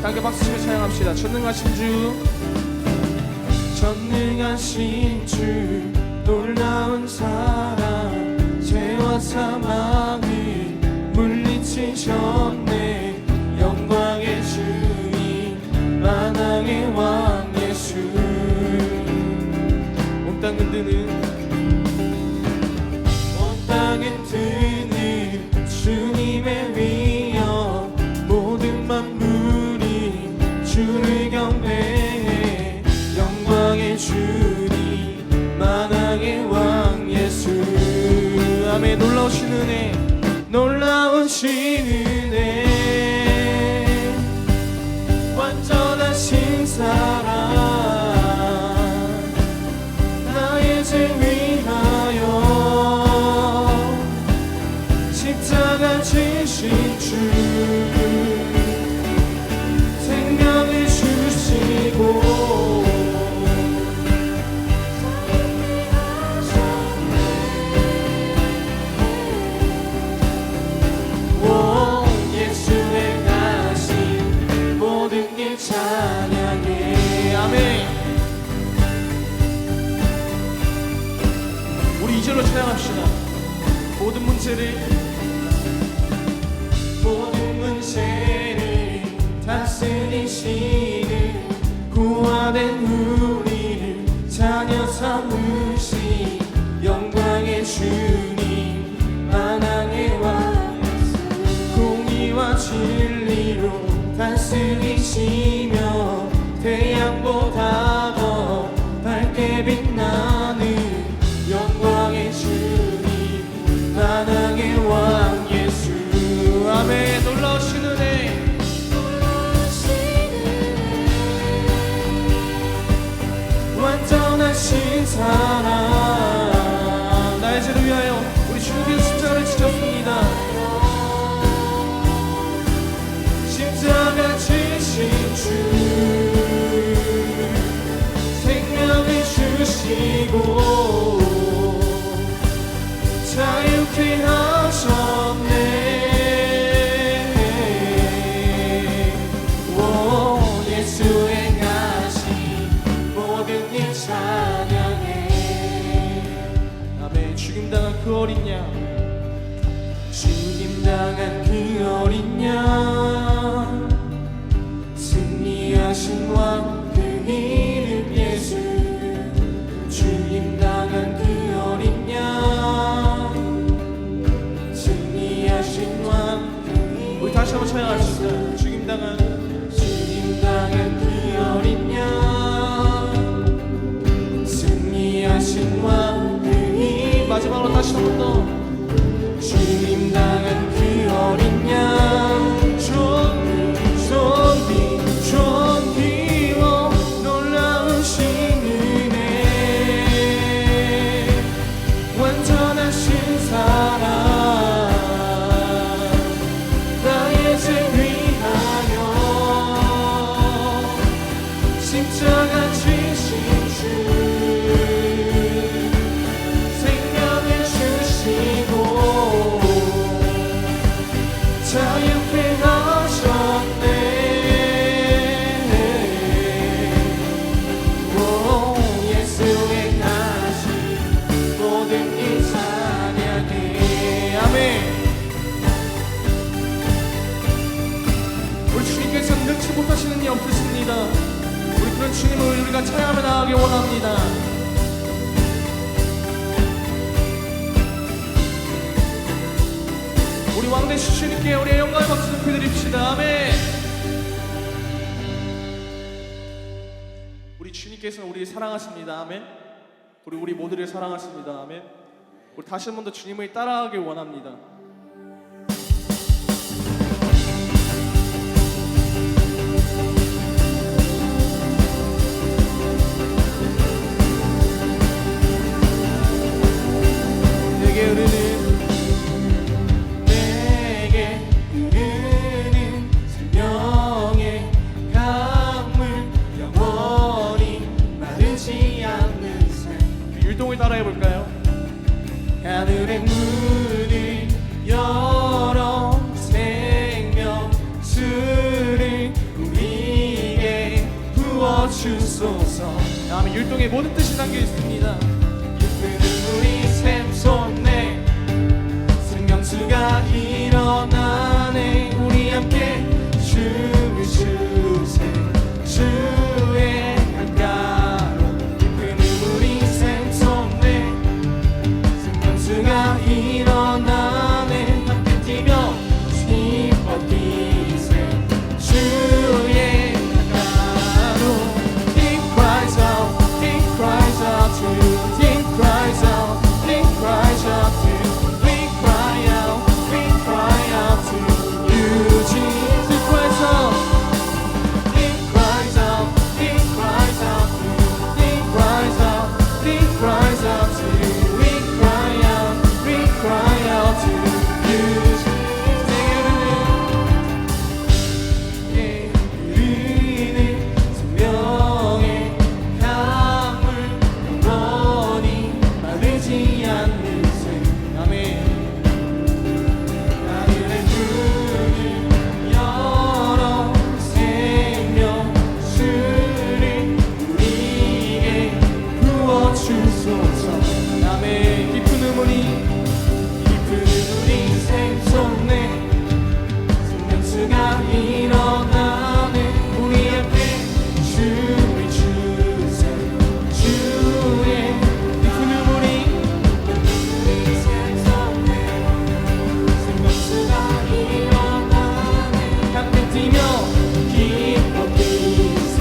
함께 박수치며 찬양합시다. 전능하신 주 놀라운 사랑 죄와 사망을 물리치셨네. 영광의 주님 만왕의 왕 예수. 온 땅 흔드는 주님의 위엄 모든 만물이 주를 경배해. 영광의 주님 만왕의 왕 예수. 아멘. 놀라우신 은혜 놀라우신 은혜 완전하신 사랑 나의 죄 위하여 십자가 지신 주 생명을 주시고 예수의 가신 모든 길 찬양해. 아멘. 우리 2절로 찬양합시다. 모든 문제를 다스리시는 구원된 우리를 자녀 삼으신 영광의 주님 만왕의 왕 공의와 진리로 다스리시며 태양보다 더 밝게 빛나는 영광의 주님 만왕의 왕 예수. 아멘. 놀라우신 은혜 완전하신 사랑 나의 죄를 위하여 우리 주님께서 십자가를 지셨습니다. 십자가 지신 주 생명을 주시고 자유케 하셨네. 예수의 아멘. 죽임당한 그 어린 양 죽임당한 그 어린 양 승리하신 왕 그 이름 예수. 죽임당한 그 어린 양 승리하신 왕 그 이름. 우리 다시 한번 찬양합시다. 죽임당한 그 어린 양 승리하신 왕 그 이름. 마지막으로 다시 한 번 더. 죽임당한 그 어린 양 좀 비워 놀라우신 은혜 완전하신 사랑 나의 죄 위하여 십자가 지신 주 생명을 주시고 자유케 하셨네. 예수의 가신 모든 일 찬양해. 아멘. 우리 주님께서는 능치 못하시는 일 없으십니다. 우리 그런 주님을 우리가 찬양하며 나가기 원합니다. 우리 왕되신 주님께 우리의 영광의 박수 높여드립시다. 아멘. 우리 주님께서는 우리를 사랑하십니다. 아멘. 우리 모두를 사랑하십니다. 아멘. 우리 다시 한 번 더 주님을 따라가길 원합니다. 내게 흐르는 생명의 강물 영원히 마르지 않는 샘. 율동을 따라해볼까요? 하늘의 문을 율동의 모든 뜻이 담겨 있습니다. 우리 샘솟네 생명수가 일어나네 우리 함께 춤을 추세 주의 강가로 깊은 우리 샘솟네 생명수가 일어나네 함께 뛰며 기뻐 뛰세 주의 강가로 He cries out He cries out to you He cries out He cries out to you We cry out to you Jesus He cries out He cries out He cries out to you He cries out He cries out to you We cry out to you 우리는 생명의 강물 영원히 마르지 않는 새 아멘 하늘의 문을 열어 생명 주를 우리에게 부어주소서 아멘 깊은 우리 샘솟네 생명수가 일어나네 우리 함께 춤을 추세 주의 깊은 우리 샘솟네 생명수가 일어나네 함께 뛰며 기뻐 뛰세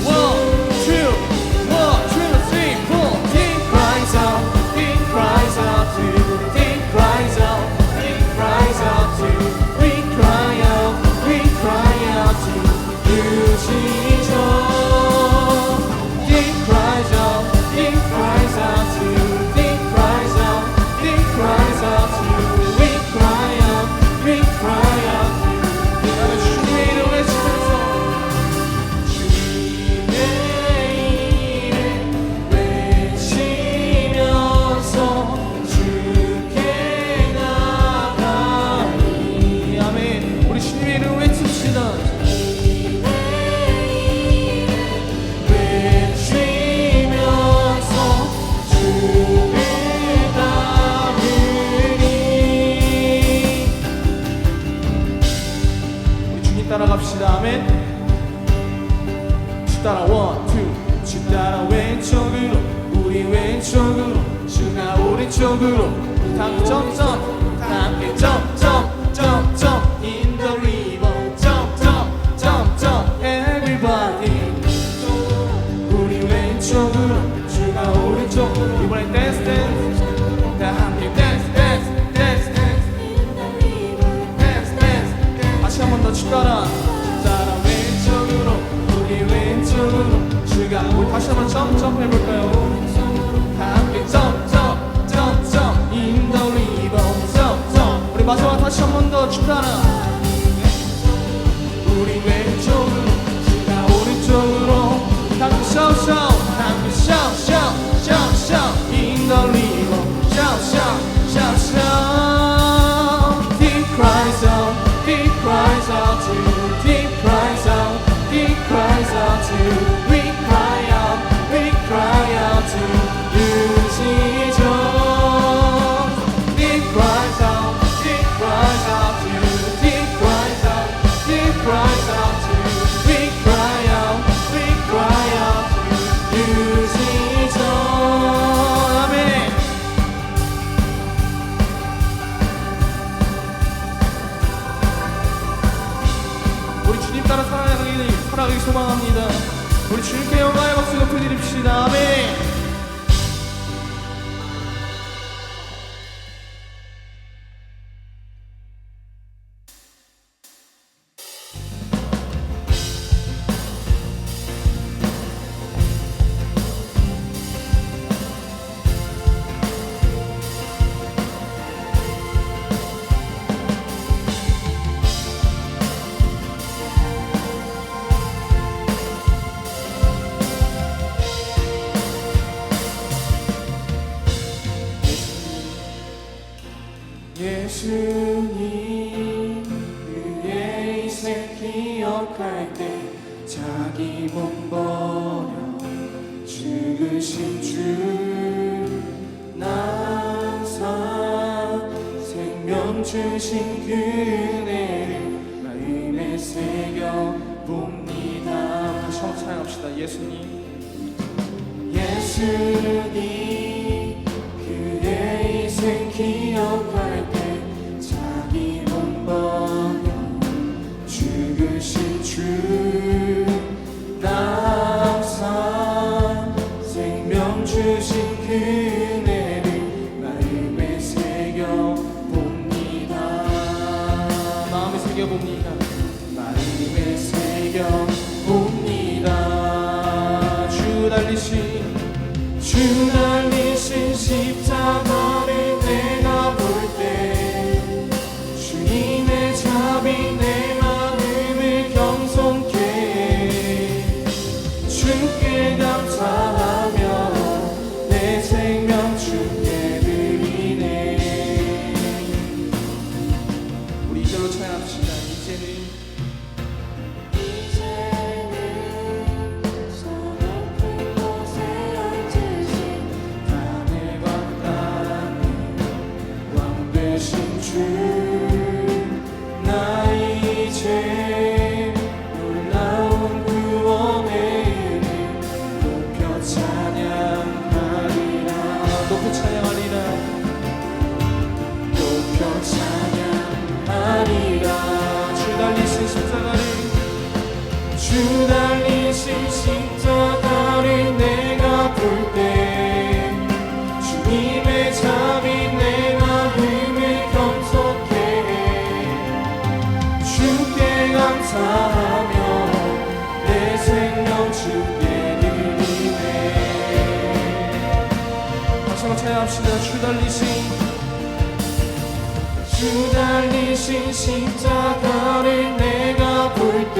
1, 2, 3, 4 He cries out He cries out to you He cries out He cries out to you We cry out to you Jesus He cries out He cries out to you He cries out He cries out to you We cry out to you 나는 주님의 이름 외치면서 주님의 이름 외치면서 주께 나가리 아멘. 우리 주님의 이름 외칩시다. 외치면서 주를 따르리 우리 주님 따라갑시다. 아멘. 주 따라 1, 2. 주 따라 왼쪽으로 우리 왼쪽으로 주가 오른쪽으로 다 함께 점점 다 함께 점점 in the river 점점 everybody 우리 왼쪽으로 주가 오른쪽으로 이번엔 댄스 댄스. 다 함께 댄스 in the river 댄스 다시 한 번 더 주 따라. 따라 왼쪽으로 우리 왼쪽으로 주가 우리 다시 한 번 점점 해볼까요? 다 함께 점점 in the river 점점 우리 마지막 다시 한 번 더 주 따라. 우리 왼쪽으로 주가 오른쪽으로 다 함께 샤우샤우. 다 함께 shout in the river shout He cries out to you He cries out to you We cry out to you Jesus He cries out to you He cries out to you We cry out to you Jesus 아멘 우리 주님 따라 살아가기 소망합니다. 우리 주님께 영광의 박수 높여드립시다. 아멘. 예수님 그의 인생 기억할 때 자기 몸 버려 주 죽으신 주 나사 생명 주신 그네를 마음에 새겨 봅니다. 다시 한번 찬양합시다. 예수님 예수님 그의 희생 기억할 때 자기 몸 버려 죽으신 주 나사 생명 주신 그네를 마음에 새겨 봅니다. 마음에 새겨봅니다. 마음에 새겨 봅니다. 주 달리신 십자가를 내가 볼 때 주님의 자비 내 마음을 겸손케 해. 주께 감사하며 내 생명 주께 드리네. 우리 이절로 찬양합시다. 이제는 저 높은 곳에 앉으신 하늘과 땅의 왕 되신 주 나 이제 놀라운 구원의 은혜 높여 찬양하리라. 높이 찬양하리라. 높여 찬양하리라. 주 달리신 십자가를 주 달리신 십자가를 내가 볼 때 주님의 자비 내 마음을 겸손케 해. 주께 감사하며 내 생명 주께 드리네. 다시 한번 찬양합시다. 주 달리신 십자가를 내가 볼 때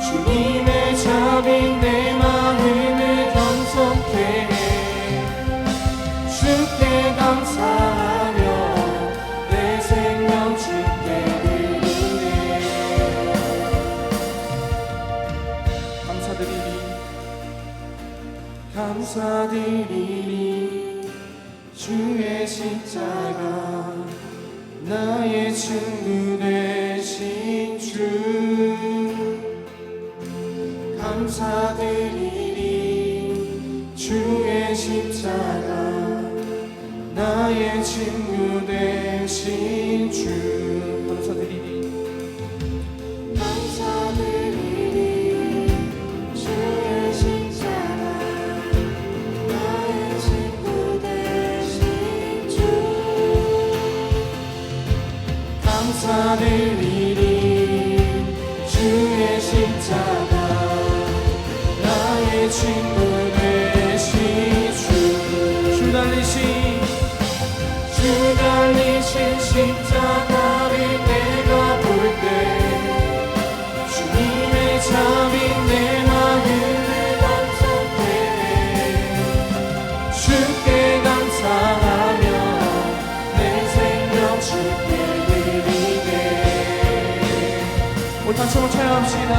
주님의 자비 내 마음을 겸손케 해. 주께 감사하며 내 생명 주께 드리네. 감사드리리. 주의 십자가 나의 친구 되신 주 감사드리리. 주의 십자가 나의 친구 되신 주 감사드리니 감사드리리. 주의 십자가 나의 친구 되신 주 감사드리리. 주의 십자가 나의 친구 되신 주 주 달리신 십자가를 내가 볼 때 주님의 자비 내 마음을 감사케 해. 주께 감사하며 내 생명 주께 드리네. 우리 다시 한번 찬양합시다.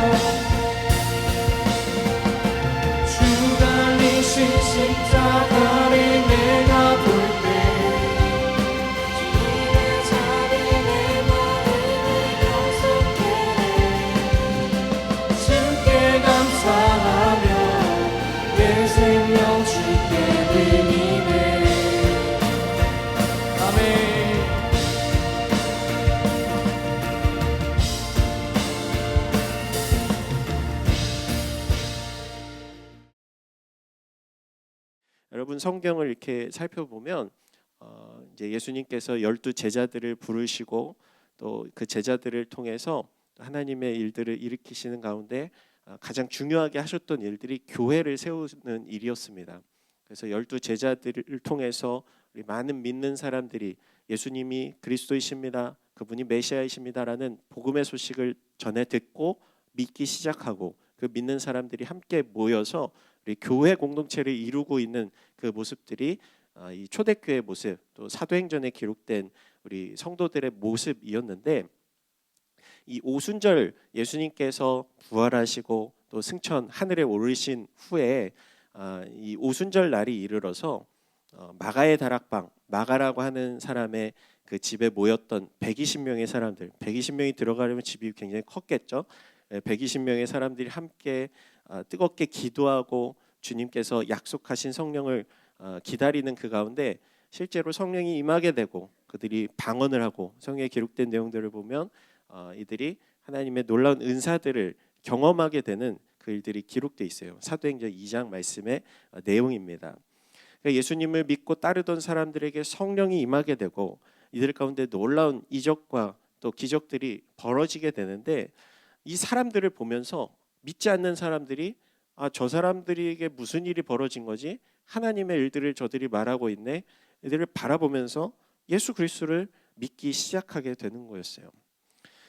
주 달리신 십자가를 내가 볼 때 주님의 자비 내 마음을 감사케 해. 주께 감사하며 내 생명 주께 드리네. 아멘. 여러분 성경을 이렇게 살펴보면 이제 예수님께서 12 제자들을 부르시고 또 그 제자들을 통해서 하나님의 일들을 일으키시는 가운데 가장 중요하게 하셨던 일들이 교회를 세우는 일이었습니다. 그래서 12 제자들을 통해서 우리 많은 믿는 사람들이 예수님이 그리스도이십니다, 그분이 메시아이십니다라는 복음의 소식을 전해 듣고 믿기 시작하고 그 믿는 사람들이 함께 모여서 우리 교회 공동체를 이루고 있는 그 모습들이 이 초대교회 모습, 또 사도행전에 기록된 우리 성도들의 모습이었는데, 이 오순절 예수님께서 부활하시고 또 승천 하늘에 오르신 후에 이 오순절 날이 이르러서 마가의 다락방, 마가라고 하는 사람의 그 집에 모였던 120명의 사람들, 120명이 들어가려면 집이 굉장히 컸겠죠. 120명의 사람들이 함께 뜨겁게 기도하고 주님께서 약속하신 성령을 기다리는 그 가운데 실제로 성령이 임하게 되고 그들이 방언을 하고 성경에 기록된 내용들을 보면 이들이 하나님의 놀라운 은사들을 경험하게 되는 그 일들이 기록되어 있어요. 사도행전 2장 말씀의 내용입니다. 그러니까 예수님을 믿고 따르던 사람들에게 성령이 임하게 되고 이들 가운데 놀라운 이적과 또 기적들이 벌어지게 되는데 이 사람들을 보면서 믿지 않는 사람들이 저 사람들에게 무슨 일이 벌어진 거지? 하나님의 일들을 저들이 말하고 있네. 이들을 바라보면서 예수 그리스도를 믿기 시작하게 되는 거였어요.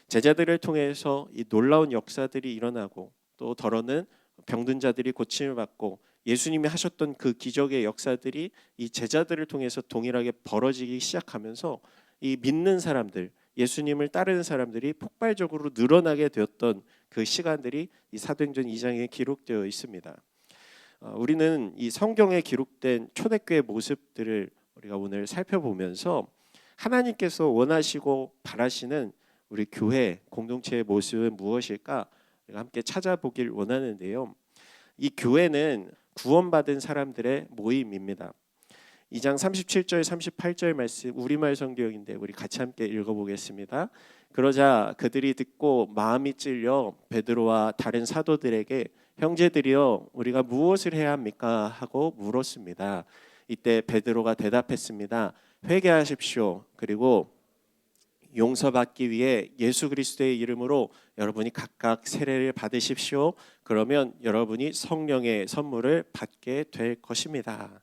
제자들을 통해서 이 놀라운 역사들이 일어나고 또 더러는 병든 자들이 고침을 받고 예수님이 하셨던 그 기적의 역사들이 이 제자들을 통해서 동일하게 벌어지기 시작하면서 이 믿는 사람들, 예수님을 따르는 사람들이 폭발적으로 늘어나게 되었던 그 시간들이 이 사도행전 2장에 기록되어 있습니다. 우리는 이 성경에 기록된 초대교회 모습들을 우리가 오늘 살펴보면서 하나님께서 원하시고 바라시는 우리 교회 공동체의 모습은 무엇일까? 우리가 함께 찾아보길 원하는데요. 이 교회는 구원받은 사람들의 모임입니다. 2장 37절 38절 말씀 우리말 성경인데 우리 같이 함께 읽어보겠습니다. 그러자 그들이 듣고 마음이 찔려 베드로와 다른 사도들에게 형제들이여 우리가 무엇을 해야 합니까? 하고 물었습니다. 이때 베드로가 대답했습니다. 회개하십시오. 그리고 용서받기 위해 예수 그리스도의 이름으로 여러분이 각각 세례를 받으십시오. 그러면 여러분이 성령의 선물을 받게 될 것입니다.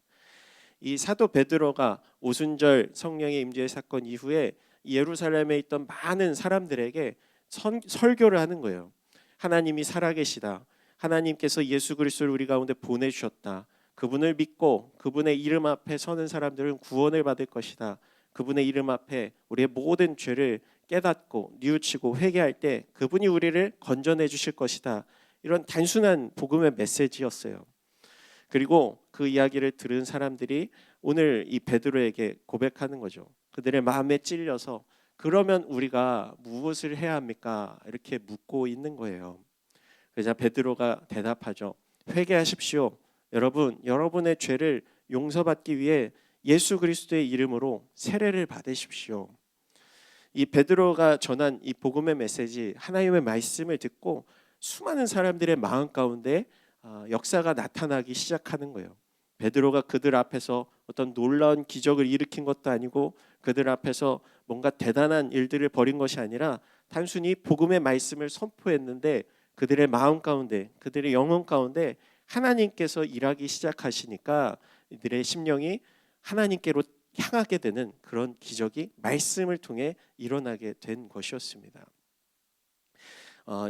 이 사도 베드로가 오순절 성령의 임재 사건 이후에 예루살렘에 있던 많은 사람들에게 설교를 하는 거예요. 하나님이 살아계시다. 하나님께서 예수 그리스도를 우리 가운데 보내주셨다. 그분을 믿고 그분의 이름 앞에 서는 사람들은 구원을 받을 것이다. 그분의 이름 앞에 우리의 모든 죄를 깨닫고 뉘우치고 회개할 때 그분이 우리를 건져내 주실 것이다. 이런 단순한 복음의 메시지였어요. 그리고 그 이야기를 들은 사람들이 오늘 이 베드로에게 고백하는 거죠. 그들의 마음에 찔려서 그러면 우리가 무엇을 해야 합니까? 이렇게 묻고 있는 거예요. 그래서 베드로가 대답하죠. 회개하십시오. 여러분의 죄를 용서받기 위해 예수 그리스도의 이름으로 세례를 받으십시오. 이 베드로가 전한 이 복음의 메시지, 하나님의 말씀을 듣고 수많은 사람들의 마음 가운데 역사가 나타나기 시작하는 거예요. 베드로가 그들 앞에서 어떤 놀라운 기적을 일으킨 것도 아니고 그들 앞에서 뭔가 대단한 일들을 벌인 것이 아니라 단순히 복음의 말씀을 선포했는데 그들의 마음 가운데, 그들의 영혼 가운데 하나님께서 일하기 시작하시니까 이들의 심령이 하나님께로 향하게 되는 그런 기적이 말씀을 통해 일어나게 된 것이었습니다.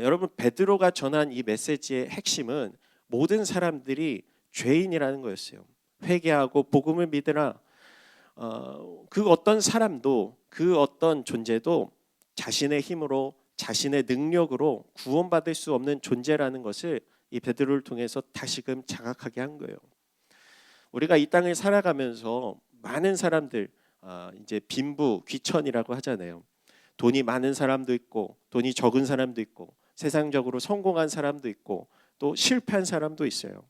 여러분 베드로가 전한 이 메시지의 핵심은 모든 사람들이 죄인이라는 거였어요. 회개하고 복음을 믿으라. 그 어떤 사람도 그 어떤 존재도 자신의 힘으로 자신의 능력으로 구원받을 수 없는 존재라는 것을 이 베드로를 통해서 다시금 자각하게 한 거예요. 우리가 이 땅을 살아가면서 많은 사람들 이제 빈부 귀천이라고 하잖아요. 돈이 많은 사람도 있고 돈이 적은 사람도 있고 세상적으로 성공한 사람도 있고 또 실패한 사람도 있어요.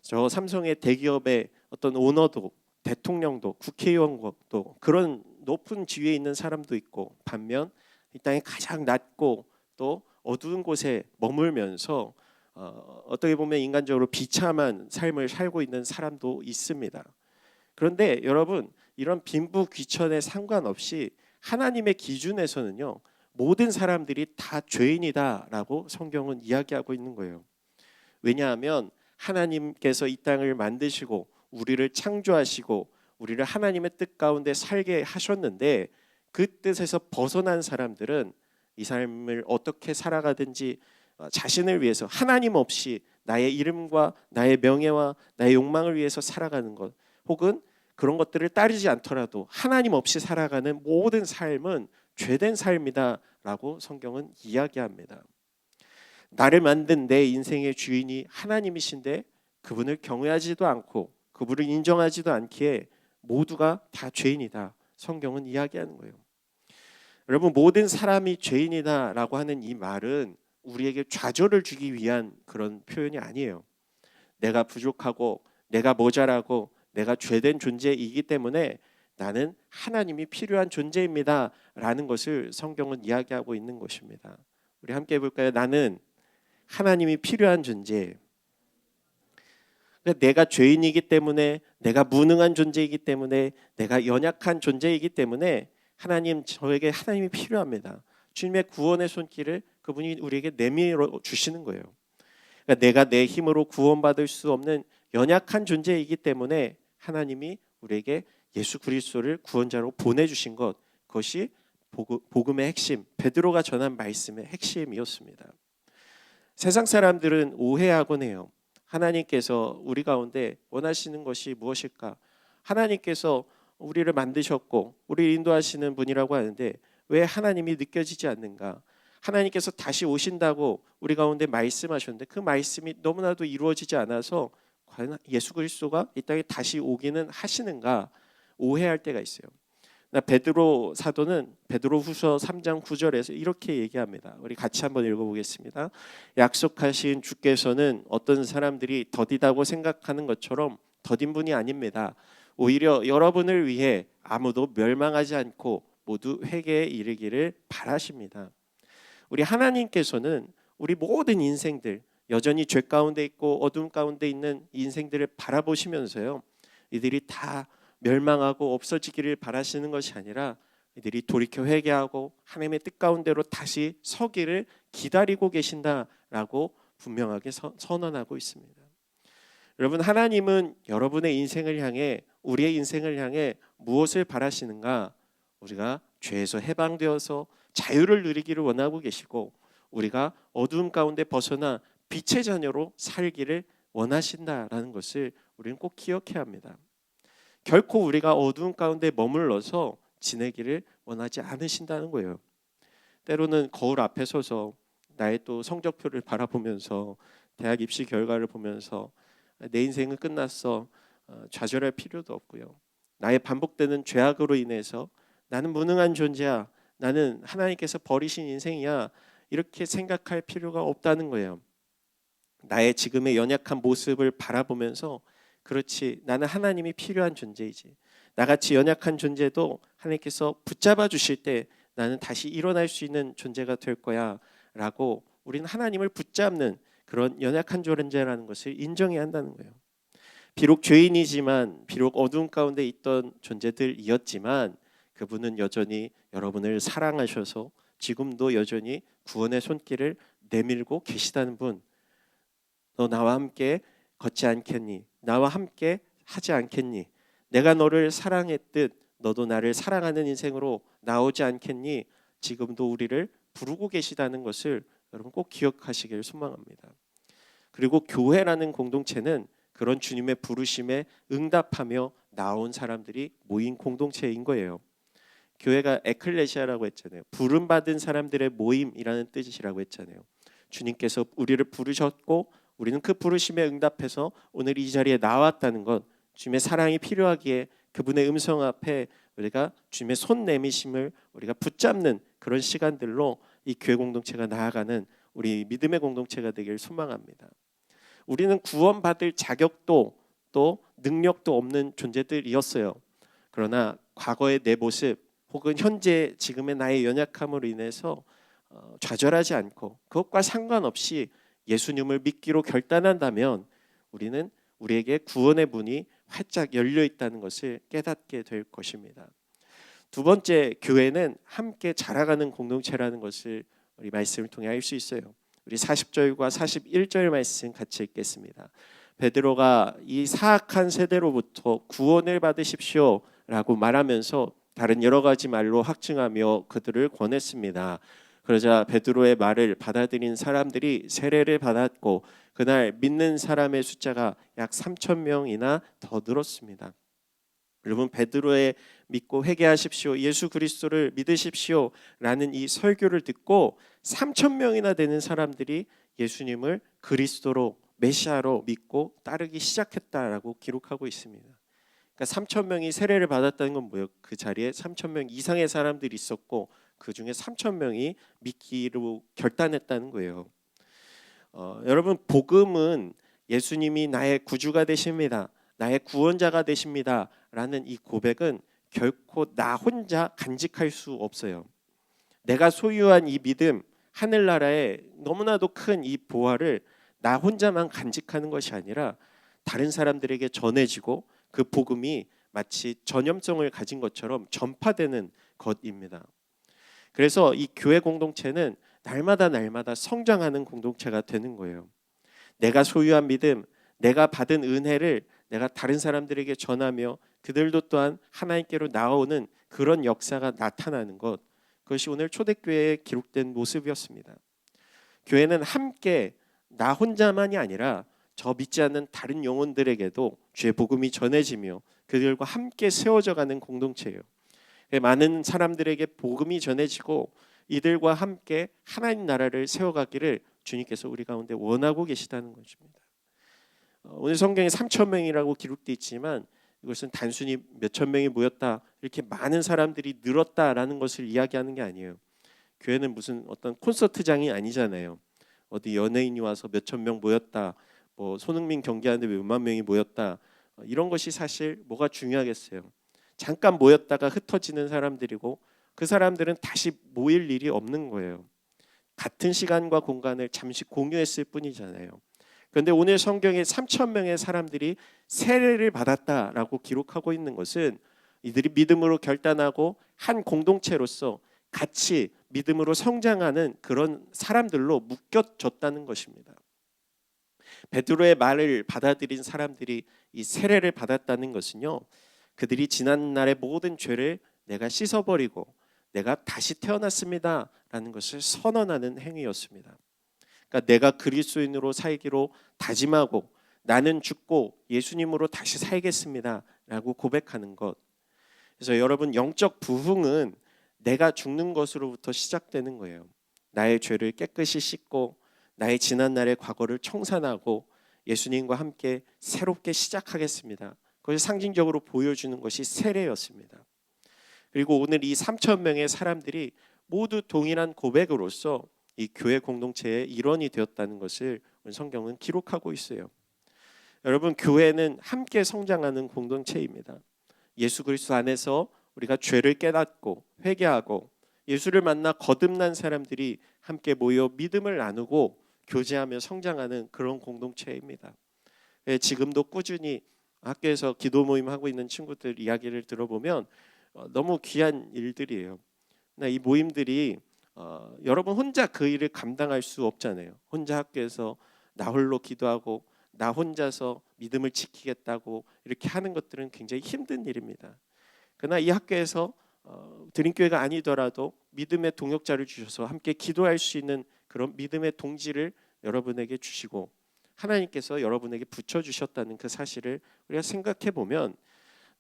저 삼성의 대기업의 어떤 오너도 대통령도 국회의원도 그런 높은 지위에 있는 사람도 있고 반면 이 땅에 가장 낮고 또 어두운 곳에 머물면서 어떻게 보면 인간적으로 비참한 삶을 살고 있는 사람도 있습니다. 그런데 여러분 이런 빈부 귀천에 상관없이 하나님의 기준에서는요 모든 사람들이 다 죄인이다라고 성경은 이야기하고 있는 거예요. 왜냐하면 하나님께서 이 땅을 만드시고 우리를 창조하시고 우리를 하나님의 뜻 가운데 살게 하셨는데 그 뜻에서 벗어난 사람들은 이 삶을 어떻게 살아가든지 자신을 위해서 하나님 없이 나의 이름과 나의 명예와 나의 욕망을 위해서 살아가는 것 혹은 그런 것들을 따르지 않더라도 하나님 없이 살아가는 모든 삶은 죄된 삶이다라고 성경은 이야기합니다. 나를 만든 내 인생의 주인이 하나님이신데 그분을 경외하지도 않고 그분을 인정하지도 않기에 모두가 다 죄인이다. 성경은 이야기하는 거예요. 여러분, 모든 사람이 죄인이다라고 하는 이 말은 우리에게 좌절을 주기 위한 그런 표현이 아니에요. 내가 부족하고 내가 모자라고 내가 죄된 존재이기 때문에 나는 하나님이 필요한 존재입니다 라는 것을 성경은 이야기하고 있는 것입니다. 우리 함께 해볼까요? 나는 하나님이 필요한 존재예요. 내가 죄인이기 때문에, 내가 무능한 존재이기 때문에, 내가 연약한 존재이기 때문에 저에게 하나님이 필요합니다. 주님의 구원의 손길을 그분이 우리에게 내밀어 주시는 거예요. 그러니까 내가 내 힘으로 구원받을 수 없는 연약한 존재이기 때문에 하나님이 우리에게 예수 그리스도를 구원자로 보내주신 것, 그것이 복음의 핵심, 베드로가 전한 말씀의 핵심이었습니다. 세상 사람들은 오해하곤 해요. 하나님께서 우리 가운데 원하시는 것이 무엇일까? 하나님께서 우리를 만드셨고 우리를 인도하시는 분이라고 하는데 왜 하나님이 느껴지지 않는가? 하나님께서 다시 오신다고 우리 가운데 말씀하셨는데 그 말씀이 너무나도 이루어지지 않아서 과연 예수 그리스도가 이 땅에 다시 오기는 하시는가? 오해할 때가 있어요. 베드로 사도는 베드로후서 3장 9절에서 이렇게 얘기합니다. 우리 같이 한번 읽어보겠습니다. 약속하신 주께서는 어떤 사람들이 더디다고 생각하는 것처럼 더딘 분이 아닙니다. 오히려 여러분을 위해 아무도 멸망하지 않고 모두 회개에 이르기를 바라십니다. 우리 하나님께서는 우리 모든 인생들, 여전히 죄 가운데 있고 어둠 가운데 있는 인생들을 바라보시면서요, 이들이 다 멸망하고 없어지기를 바라시는 것이 아니라 이들이 돌이켜 회개하고 하나님의 뜻 가운데로 다시 서기를 기다리고 계신다라고 분명하게 선언하고 있습니다. 여러분, 하나님은 여러분의 인생을 향해, 우리의 인생을 향해 무엇을 바라시는가? 우리가 죄에서 해방되어서 자유를 누리기를 원하고 계시고 우리가 어두움 가운데 벗어나 빛의 자녀로 살기를 원하신다라는 것을 우리는 꼭 기억해야 합니다. 결코 우리가 어두움 가운데 머물러서 지내기를 원하지 않으신다는 거예요. 때로는 거울 앞에 서서 나의 또 성적표를 바라보면서 대학 입시 결과를 보면서 내 인생은 끝났어, 좌절할 필요도 없고요. 나의 반복되는 죄악으로 인해서 나는 무능한 존재야, 나는 하나님께서 버리신 인생이야, 이렇게 생각할 필요가 없다는 거예요. 나의 지금의 연약한 모습을 바라보면서 그렇지, 나는 하나님이 필요한 존재이지, 나같이 연약한 존재도 하나님께서 붙잡아 주실 때 나는 다시 일어날 수 있는 존재가 될 거야 라고 우리는 하나님을 붙잡는 그런 연약한 존재라는 것을 인정해야 한다는 거예요. 비록 죄인이지만, 비록 어두운 가운데 있던 존재들이었지만 그분은 여전히 여러분을 사랑하셔서 지금도 여전히 구원의 손길을 내밀고 계시다는 분, 너 나와 함께 걷지 않겠니? 나와 함께 하지 않겠니? 내가 너를 사랑했듯 너도 나를 사랑하는 인생으로 나오지 않겠니? 지금도 우리를 부르고 계시다는 것을 여러분 꼭 기억하시길 소망합니다. 그리고 교회라는 공동체는 그런 주님의 부르심에 응답하며 나온 사람들이 모인 공동체인 거예요. 교회가 에클레시아라고 했잖아요. 부름받은 사람들의 모임이라는 뜻이라고 했잖아요. 주님께서 우리를 부르셨고 우리는 그 부르심에 응답해서 오늘 이 자리에 나왔다는 것, 주님의 사랑이 필요하기에 그분의 음성 앞에 우리가 주님의 손 내미심을 우리가 붙잡는 그런 시간들로 이 교회 공동체가 나아가는 우리 믿음의 공동체가 되길 소망합니다. 우리는 구원받을 자격도 또 능력도 없는 존재들이었어요. 그러나 과거의 내 모습 혹은 현재 지금의 나의 연약함으로 인해서 좌절하지 않고 그것과 상관없이 예수님을 믿기로 결단한다면 우리는 우리에게 구원의 문이 활짝 열려 있다는 것을 깨닫게 될 것입니다. 두 번째, 교회는 함께 자라가는 공동체라는 것을 우리 말씀을 통해 알 수 있어요. 우리 40절과 41절 말씀 같이 읽겠습니다. 베드로가 이 사악한 세대로부터 구원을 받으십시오라고 말하면서 다른 여러 가지 말로 확증하며 그들을 권했습니다. 그러자 베드로의 말을 받아들인 사람들이 세례를 받았고 그날 믿는 사람의 숫자가 약 3,000명이나 더 늘었습니다. 여러분, 베드로의 믿고 회개하십시오, 예수 그리스도를 믿으십시오 라는 이 설교를 듣고 3,000명이나 되는 사람들이 예수님을 그리스도로 메시아로 믿고 따르기 시작했다라고 기록하고 있습니다. 그러니까 3천 명이 세례를 받았다는 건 뭐예요? 그 자리에 3천 명 이상의 사람들이 있었고 그 중에 3천 명이 믿기로 결단했다는 거예요. 여러분, 복음은 예수님이 나의 구주가 되십니다, 나의 구원자가 되십니다 라는 이 고백은 결코 나 혼자 간직할 수 없어요. 내가 소유한 이 믿음, 하늘나라의 너무나도 큰 이 보화를 나 혼자만 간직하는 것이 아니라 다른 사람들에게 전해지고 그 복음이 마치 전염성을 가진 것처럼 전파되는 것입니다. 그래서 이 교회 공동체는 날마다 성장하는 공동체가 되는 거예요. 내가 소유한 믿음, 내가 받은 은혜를 내가 다른 사람들에게 전하며 그들도 또한 하나님께로 나아오는 그런 역사가 나타나는 것, 그것이 오늘 초대교회에 기록된 모습이었습니다. 교회는 함께 나 혼자만이 아니라 저 믿지 않는 다른 영혼들에게도 주의 복음이 전해지며 그들과 함께 세워져 가는 공동체예요. 많은 사람들에게 복음이 전해지고 이들과 함께 하나님 나라를 세워가기를 주님께서 우리 가운데 원하고 계시다는 것입니다. 오늘 성경에 3천 명이라고 기록되어 있지만 이것은 단순히 몇천 명이 모였다, 이렇게 많은 사람들이 늘었다라는 것을 이야기하는 게 아니에요. 교회는 무슨 어떤 콘서트장이 아니잖아요. 어디 연예인이 와서 몇천 명 모였다, 뭐 손흥민 경기하는데 몇만 명이 모였다, 이런 것이 사실 뭐가 중요하겠어요. 잠깐 모였다가 흩어지는 사람들이고 그 사람들은 다시 모일 일이 없는 거예요. 같은 시간과 공간을 잠시 공유했을 뿐이잖아요. 그런데 오늘 성경에 3천 명의 사람들이 세례를 받았다라고 기록하고 있는 것은 이들이 믿음으로 결단하고 한 공동체로서 같이 믿음으로 성장하는 그런 사람들로 묶여졌다는 것입니다. 베드로의 말을 받아들인 사람들이 이 세례를 받았다는 것은요, 그들이 지난날의 모든 죄를 내가 씻어버리고 내가 다시 태어났습니다 라는 것을 선언하는 행위였습니다. 그러니까 내가 그리스도인으로 살기로 다짐하고 나는 죽고 예수님으로 다시 살겠습니다 라고 고백하는 것. 그래서 여러분, 영적 부흥은 내가 죽는 것으로부터 시작되는 거예요. 나의 죄를 깨끗이 씻고 나의 지난날의 과거를 청산하고 예수님과 함께 새롭게 시작하겠습니다. 그것을 상징적으로 보여주는 것이 세례였습니다. 그리고 오늘 이 3천 명의 사람들이 모두 동일한 고백으로서 이 교회 공동체의 일원이 되었다는 것을 성경은 기록하고 있어요. 여러분, 교회는 함께 성장하는 공동체입니다. 예수 그리스도 안에서 우리가 죄를 깨닫고 회개하고 예수를 만나 거듭난 사람들이 함께 모여 믿음을 나누고 교제하며 성장하는 그런 공동체입니다. 지금도 꾸준히 학교에서 기도 모임 하고 있는 친구들 이야기를 들어보면 너무 귀한 일들이에요. 이 모임들이 여러분 혼자 그 일을 감당할 수 없잖아요. 혼자 학교에서 나 홀로 기도하고 나 혼자서 믿음을 지키겠다고 이렇게 하는 것들은 굉장히 힘든 일입니다. 그러나 이 학교에서 드림교회가 아니더라도 믿음의 동역자를 주셔서 함께 기도할 수 있는 그런 믿음의 동지를 여러분에게 주시고 하나님께서 여러분에게 붙여주셨다는 그 사실을 우리가 생각해 보면,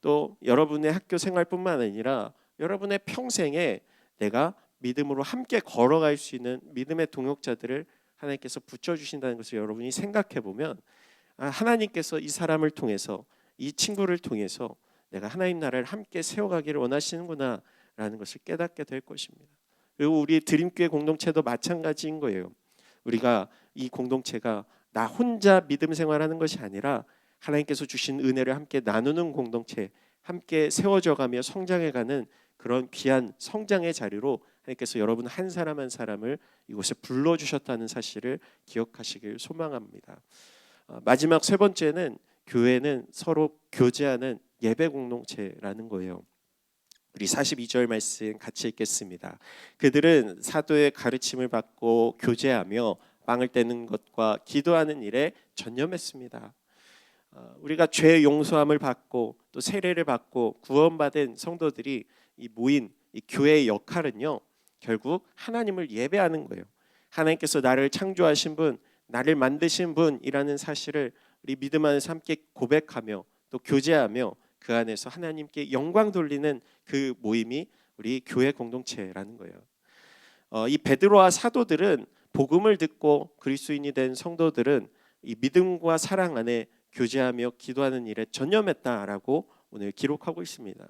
또 여러분의 학교 생활뿐만 아니라 여러분의 평생에 내가 믿음으로 함께 걸어갈 수 있는 믿음의 동역자들을 하나님께서 붙여주신다는 것을 여러분이 생각해 보면, 하나님께서 이 사람을 통해서, 이 친구를 통해서 내가 하나님 나라를 함께 세워가기를 원하시는구나 라는 것을 깨닫게 될 것입니다. 그리고 우리 드림교회 공동체도 마찬가지인 거예요. 우리가 이 공동체가 나 혼자 믿음 생활하는 것이 아니라 하나님께서 주신 은혜를 함께 나누는 공동체, 함께 세워져가며 성장해가는 그런 귀한 성장의 자리로 하나님께서 여러분 한 사람 한 사람을 이곳에 불러주셨다는 사실을 기억하시길 소망합니다. 마지막 세 번째는 교회는 서로 교제하는 예배 공동체라는 거예요. 우리 42절 말씀 같이 읽겠습니다. 그들은 사도의 가르침을 받고 교제하며 빵을 떼는 것과 기도하는 일에 전념했습니다. 우리가 죄 용서함을 받고 또 세례를 받고 구원받은 성도들이 이 모인 이 교회의 역할은요, 결국 하나님을 예배하는 거예요. 하나님께서 나를 창조하신 분, 나를 만드신 분이라는 사실을 우리 믿음 안에서 함께 고백하며 또 교제하며 그 안에서 하나님께 영광 돌리는 그 모임이 우리 교회 공동체라는 거예요. 이 베드로와 사도들은 복음을 듣고 그리스도인이 된 성도들은 이 믿음과 사랑 안에 교제하며 기도하는 일에 전념했다라고 오늘 기록하고 있습니다.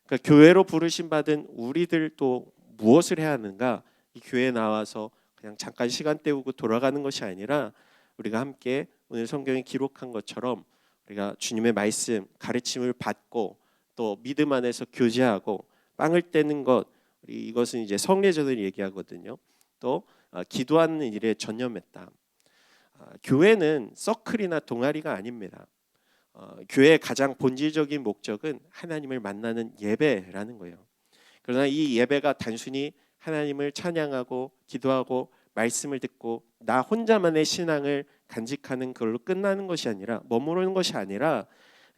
그러니까 교회로 부르심 받은 우리들 또 무엇을 해야 하는가? 이 교회에 나와서 그냥 잠깐 시간 때우고 돌아가는 것이 아니라 우리가 함께 오늘 성경에 기록한 것처럼 우리가 주님의 말씀 가르침을 받고 또 믿음 안에서 교제하고 빵을 떼는 것, 이것은 이제 성례전을 얘기하거든요. 또 기도하는 일에 전념했다. 교회는 서클이나 동아리가 아닙니다. 교회의 가장 본질적인 목적은 하나님을 만나는 예배라는 거예요. 그러나 이 예배가 단순히 하나님을 찬양하고 기도하고 말씀을 듣고 나 혼자만의 신앙을 간직하는 걸로 끝나는 것이 아니라 머무르는 것이 아니라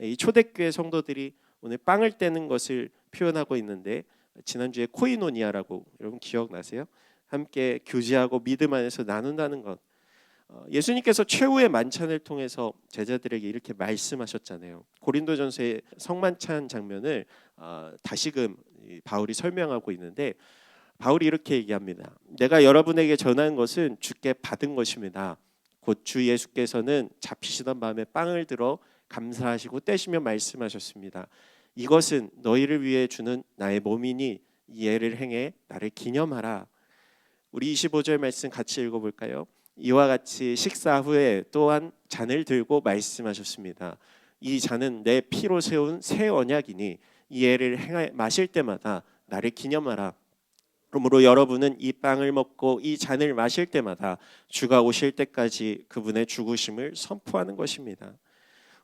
이 초대교회 성도들이 오늘 빵을 떼는 것을 표현하고 있는데 지난주에 코이노니아라고 여러분 기억나세요? 함께 교제하고 믿음 안에서 나눈다는 것. 예수님께서 최후의 만찬을 통해서 제자들에게 이렇게 말씀하셨잖아요. 고린도전서의 성만찬 장면을 다시금 바울이 설명하고 있는데 바울이 이렇게 얘기합니다. 내가 여러분에게 전한 것은 주께 받은 것입니다. 곧 주 예수께서는 잡히시던 밤에 빵을 들어 감사하시고 떼시며 말씀하셨습니다. 이것은 너희를 위해 주는 나의 몸이니 이 예를 행해 나를 기념하라. 우리 25절 말씀 같이 읽어볼까요? 이와 같이 식사 후에 또한 잔을 들고 말씀하셨습니다. 이 잔은 내 피로 세운 새 언약이니 이 예를 행하 마실 때마다 나를 기념하라. 그러므로 여러분은 이 빵을 먹고 이 잔을 마실 때마다 주가 오실 때까지 그분의 죽으심을 선포하는 것입니다.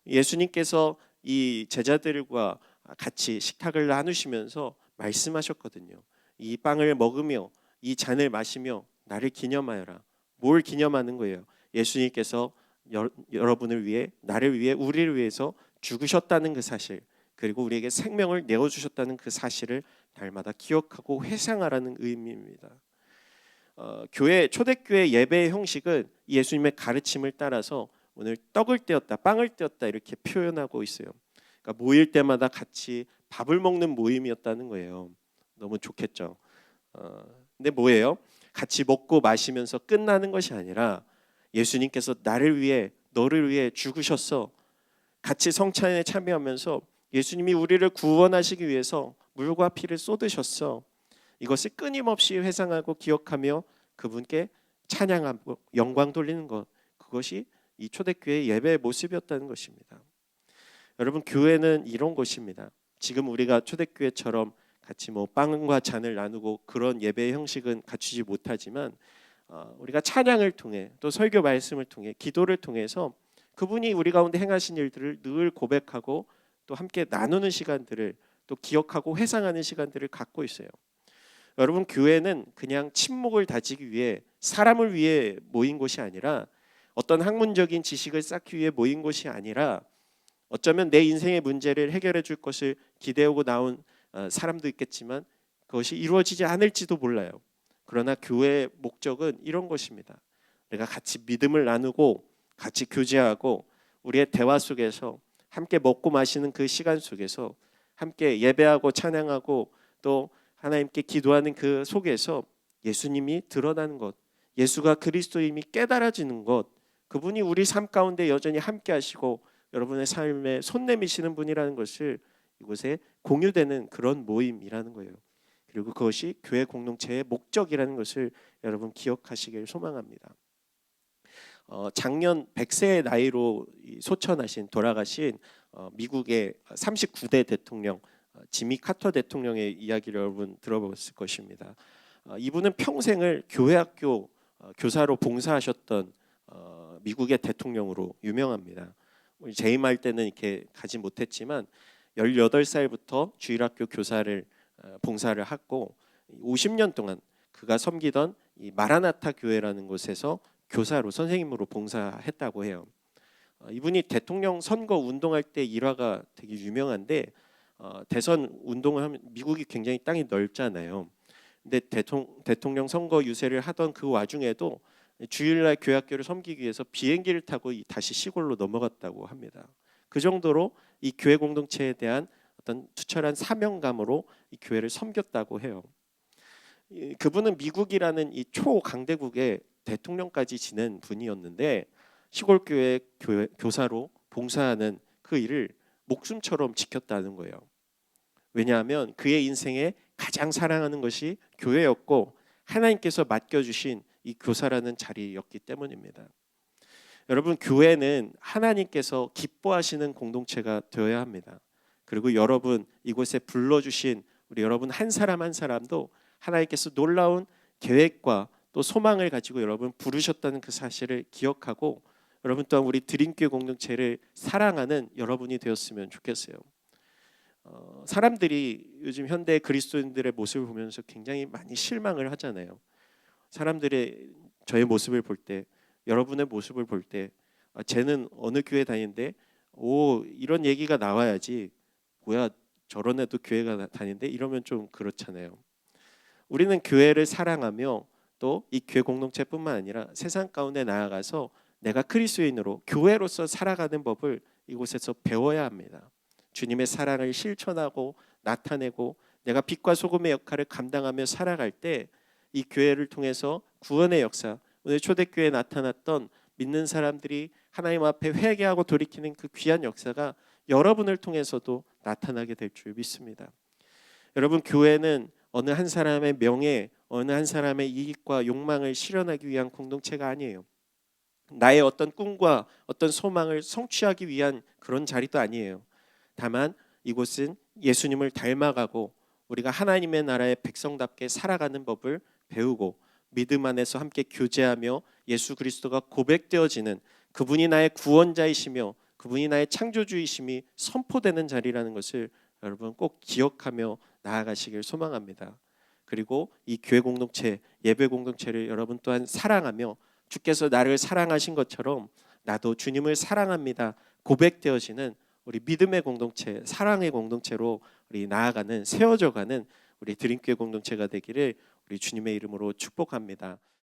예수님께서 이 제자들과 같이 식탁을 나누시면서 말씀하셨거든요. 이 빵을 먹으며 이 잔을 마시며 나를 기념하여라. 뭘 기념하는 거예요? 예수님께서 여러분을 위해, 나를 위해, 우리를 위해서 죽으셨다는 그 사실, 그리고 우리에게 생명을 내어주셨다는 그 사실을 날마다 기억하고 회상하라는 의미입니다. 교회 초대교회 예배의 형식은 예수님의 가르침을 따라서 오늘 떡을 떼었다, 빵을 떼었다 이렇게 표현하고 있어요. 그러니까 모일 때마다 같이 밥을 먹는 모임이었다는 거예요. 너무 좋겠죠. 근데 뭐예요? 같이 먹고 마시면서 끝나는 것이 아니라 예수님께서 나를 위해, 너를 위해 죽으셨어. 같이 성찬에 참여하면서 예수님이 우리를 구원하시기 위해서 물과 피를 쏟으셨어. 이것을 끊임없이 회상하고 기억하며 그분께 찬양하고 영광 돌리는 것, 그것이 이 초대교회의 예배의 모습이었다는 것입니다. 여러분, 교회는 이런 곳입니다. 지금 우리가 초대교회처럼 같이 뭐 빵과 잔을 나누고 그런 예배의 형식은 갖추지 못하지만 우리가 찬양을 통해 또 설교 말씀을 통해 기도를 통해서 그분이 우리 가운데 행하신 일들을 늘 고백하고 또 함께 나누는 시간들을 또 기억하고 회상하는 시간들을 갖고 있어요. 여러분, 교회는 그냥 친목을 다지기 위해 사람을 위해 모인 곳이 아니라 어떤 학문적인 지식을 쌓기 위해 모인 곳이 아니라 어쩌면 내 인생의 문제를 해결해 줄 것을 기대하고 나온 사람도 있겠지만 그것이 이루어지지 않을지도 몰라요. 그러나 교회의 목적은 이런 것입니다. 내가 같이 믿음을 나누고 같이 교제하고 우리의 대화 속에서 함께 먹고 마시는 그 시간 속에서 함께 예배하고 찬양하고 또 하나님께 기도하는 그 속에서 예수님이 드러나는 것, 예수가 그리스도임이 깨달아지는 것, 그분이 우리 삶 가운데 여전히 함께 하시고 여러분의 삶에 손 내미시는 분이라는 것을 이곳에 공유되는 그런 모임이라는 거예요. 그리고 그것이 교회 공동체의 목적이라는 것을 여러분 기억하시길 소망합니다. 작년 100세의 나이로 소천하신 돌아가신 미국의 39대 대통령 지미 카터 대통령의 이야기를 여러분 들어봤을 것입니다. 이분은 평생을 교회학교 교사로 봉사하셨던 미국의 대통령으로 유명합니다. 재임할 때는 이렇게 가지 못했지만 18살부터 주일학교 교사를 봉사를 하고 50년 동안 그가 섬기던 이 마라나타 교회라는 곳에서 교사로 선생님으로 봉사했다고 해요. 이분이 대통령 선거 운동할 때 일화가 되게 유명한데 대선 운동을 하면 미국이 굉장히 땅이 넓잖아요. 근데 대통령 선거 유세를 하던 그 와중에도 주일날 교회학교를 섬기기 위해서 비행기를 타고 다시 시골로 넘어갔다고 합니다. 그 정도로 이 교회 공동체에 대한 어떤 투철한 사명감으로 이 교회를 섬겼다고 해요. 그분은 미국이라는 이 초강대국의 대통령까지 지낸 분이었는데 시골교회 교사로 봉사하는 그 일을 목숨처럼 지켰다는 거예요. 왜냐하면 그의 인생에 가장 사랑하는 것이 교회였고 하나님께서 맡겨주신 이 교사라는 자리였기 때문입니다. 여러분, 교회는 하나님께서 기뻐하시는 공동체가 되어야 합니다. 그리고 여러분 이곳에 불러주신 우리 여러분 한 사람 한 사람도 하나님께서 놀라운 계획과 또 소망을 가지고 여러분 부르셨다는 그 사실을 기억하고 여러분 또한 우리 드림교회 공동체를 사랑하는 여러분이 되었으면 좋겠어요. 사람들이 요즘 현대 그리스도인들의 모습을 보면서 굉장히 많이 실망을 하잖아요. 사람들의 저의 모습을 볼 때, 여러분의 모습을 볼 때, 쟤는 어느 교회 다니는데 이런 얘기가 나와야지, 뭐야 저런 애도 교회가 다니는데, 이러면 좀 그렇잖아요. 우리는 교회를 사랑하며 또 이 교회 공동체뿐만 아니라 세상 가운데 나아가서 내가 그리스도인으로 교회로서 살아가는 법을 이곳에서 배워야 합니다. 주님의 사랑을 실천하고 나타내고 내가 빛과 소금의 역할을 감당하며 살아갈 때 이 교회를 통해서 구원의 역사, 오늘 초대교회에 나타났던 믿는 사람들이 하나님 앞에 회개하고 돌이키는 그 귀한 역사가 여러분을 통해서도 나타나게 될 줄 믿습니다. 여러분, 교회는 어느 한 사람의 명예, 어느 한 사람의 이익과 욕망을 실현하기 위한 공동체가 아니에요. 나의 어떤 꿈과 어떤 소망을 성취하기 위한 그런 자리도 아니에요. 다만 이곳은 예수님을 닮아가고 우리가 하나님의 나라의 백성답게 살아가는 법을 배우고 믿음 안에서 함께 교제하며 예수 그리스도가 고백되어지는 그분이 나의 구원자이시며 그분이 나의 창조주이심이 선포되는 자리라는 것을 여러분 꼭 기억하며 나아가시길 소망합니다. 그리고 이 교회 공동체, 예배 공동체를 여러분 또한 사랑하며 주께서 나를 사랑하신 것처럼 나도 주님을 사랑합니다 고백되어지는 우리 믿음의 공동체, 사랑의 공동체로 우리 나아가는, 세워져가는 우리 드림교회 공동체가 되기를 우리 주님의 이름으로 축복합니다.